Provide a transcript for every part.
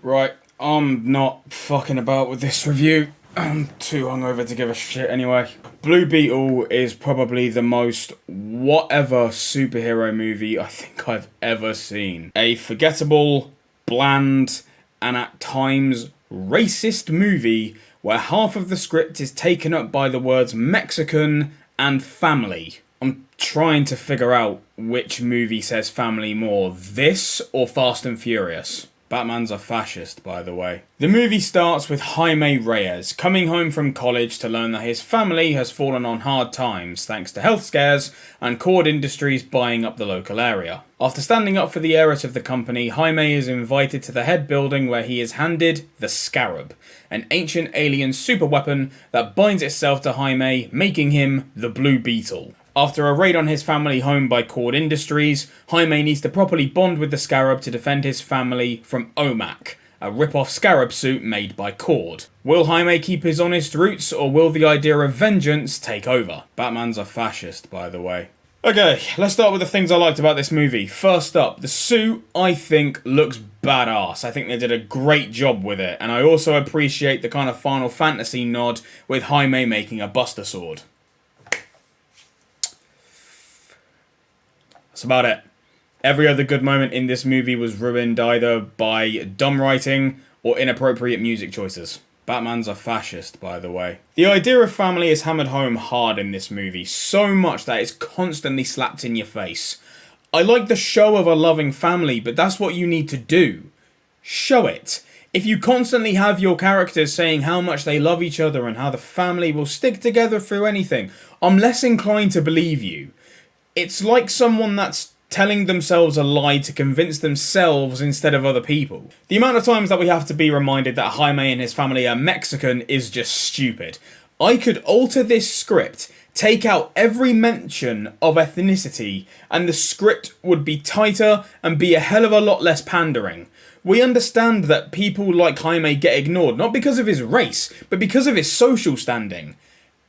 Right, I'm not fucking about with this review. I'm too hungover to give a shit anyway. Blue Beetle is probably the most whatever superhero movie I think I've ever seen. A forgettable, bland, and at times racist movie where half of the script is taken up by the words Mexican and family. I'm trying to figure out which movie says family more, this or Fast and Furious. Batman's a fascist, by the way. The movie starts with Jaime Reyes coming home from college to learn that his family has fallen on hard times thanks to health scares and Cord Industries buying up the local area. After standing up for the heiress of the company, Jaime is invited to the head building where he is handed the Scarab, an ancient alien superweapon that binds itself to Jaime, making him the Blue Beetle. After a raid on his family home by Cord Industries, Jaime needs to properly bond with the Scarab to defend his family from OMAC, a rip-off Scarab suit made by Cord. Will Jaime keep his honest roots, or will the idea of vengeance take over? Batman's a fascist, by the way. Okay, let's start with the things I liked about this movie. First up, the suit, I think, looks badass. I think they did a great job with it, and I also appreciate the kind of Final Fantasy nod with Jaime making a Buster Sword. That's about it. Every other good moment in this movie was ruined either by dumb writing or inappropriate music choices. Batman's a fascist, by the way. The idea of family is hammered home hard in this movie, so much that it's constantly slapped in your face. I like the show of a loving family, but that's what you need to do. Show it. If you constantly have your characters saying how much they love each other and how the family will stick together through anything, I'm less inclined to believe you. It's like someone that's telling themselves a lie to convince themselves instead of other people. The amount of times that we have to be reminded that Jaime and his family are Mexican is just stupid. I could alter this script, take out every mention of ethnicity, and the script would be tighter and be a hell of a lot less pandering. We understand that people like Jaime get ignored, not because of his race, but because of his social standing.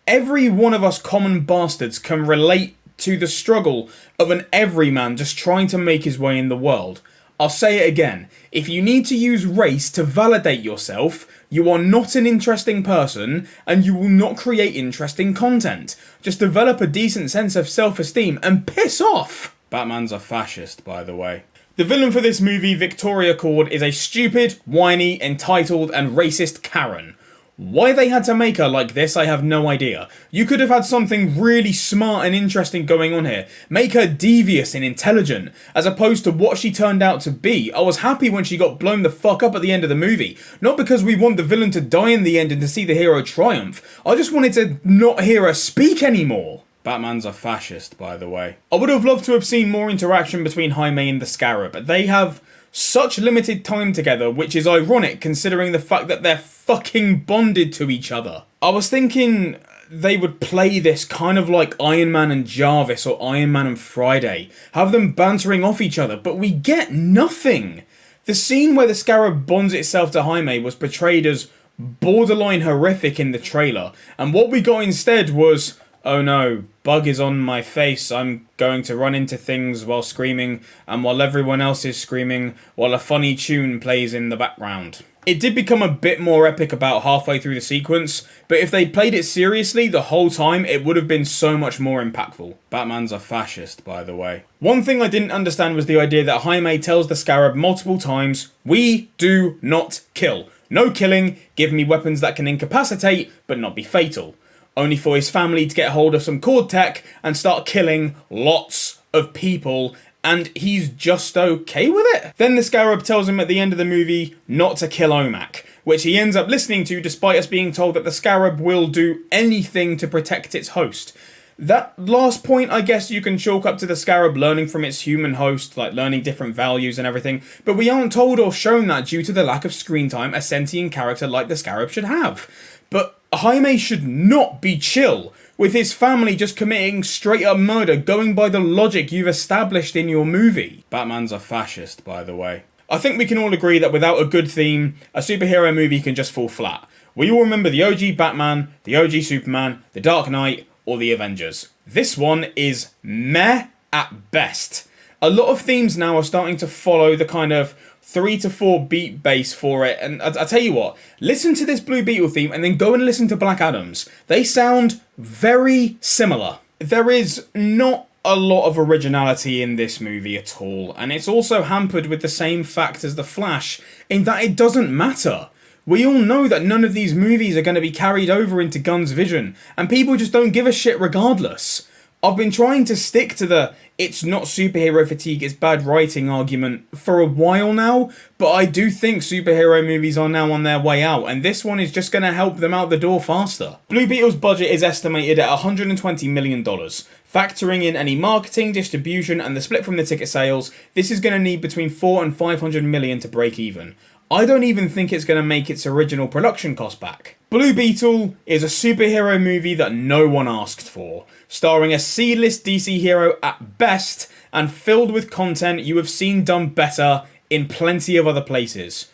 Every one of us common bastards can relate to the struggle of an everyman just trying to make his way in the world. I'll say it again. If you need to use race to validate yourself, you are not an interesting person and you will not create interesting content. Just develop a decent sense of self-esteem and piss off! Batman's a fascist, by the way. The villain for this movie, Victoria Cord, is a stupid, whiny, entitled and racist Karen. Why they had to make her like this, I have no idea. You could have had something really smart and interesting going on here. Make her devious and intelligent, as opposed to what she turned out to be. I was happy when she got blown the fuck up at the end of the movie. Not because we want the villain to die in the end and to see the hero triumph. I just wanted to not hear her speak anymore. Batman's a fascist, by the way. I would have loved to have seen more interaction between Jaime and the Scarab, but they have such limited time together, which is ironic considering the fact that they're fucking bonded to each other. I was thinking they would play this kind of like Iron Man and Jarvis or Iron Man and Friday, have them bantering off each other, but we get nothing. The scene where the Scarab bonds itself to Jaime was portrayed as borderline horrific in the trailer, and what we got instead was, oh no, bug is on my face, I'm going to run into things while screaming, and while everyone else is screaming, while a funny tune plays in the background. It did become a bit more epic about halfway through the sequence, but if they played it seriously the whole time, it would have been so much more impactful. Batman's a fascist, by the way. One thing I didn't understand was the idea that Jaime tells the Scarab multiple times, "We do not kill. No killing, give me weapons that can incapacitate, but not be fatal." Only for his family to get hold of some cord tech and start killing lots of people, and he's just okay with it. Then the Scarab tells him at the end of the movie not to kill OMAC, which he ends up listening to despite us being told that the Scarab will do anything to protect its host. That last point, I guess you can chalk up to the Scarab learning from its human host, like learning different values and everything, but we aren't told or shown that due to the lack of screen time a sentient character like the Scarab should have. But Jaime should not be chill with his family just committing straight up murder, going by the logic you've established in your movie. Batman's a fascist, by the way. I think we can all agree that without a good theme, a superhero movie can just fall flat. We all remember the OG Batman, the OG Superman, the Dark Knight, or the Avengers. This one is meh at best. A lot of themes now are starting to follow the kind of 3 to 4 beat bass for it. And I tell you what, listen to this Blue Beetle theme and then go and listen to Black Adam's. They sound very similar. There is not a lot of originality in this movie at all, and it's also hampered with the same fact as The Flash, in that it doesn't matter. We all know that none of these movies are going to be carried over into Gunn's vision, and people just don't give a shit regardless. I've been trying to stick to the it's not superhero fatigue, it's bad writing argument for a while now, but I do think superhero movies are now on their way out, and this one is just going to help them out the door faster. Blue Beetle's budget is estimated at $120 million. Factoring in any marketing, distribution, and the split from the ticket sales, this is going to need between $400 and $500 million to break even. I don't even think it's going to make its original production cost back. Blue Beetle is a superhero movie that no one asked for, starring a C-list DC hero at best, and filled with content you have seen done better in plenty of other places.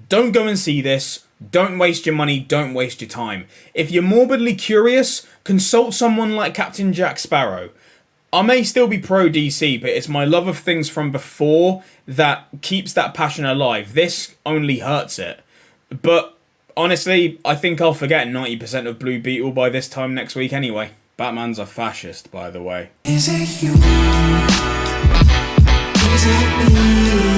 Don't go and see this. Don't waste your money, don't waste your time. If you're morbidly curious, consult someone like Captain Jack Sparrow. I may still be pro DC, but it's my love of things from before that keeps that passion alive. This only hurts it. But honestly, I think I'll forget 90% of Blue Beetle by this time next week anyway. Batman's a fascist, by the way. Is it you? Is it me?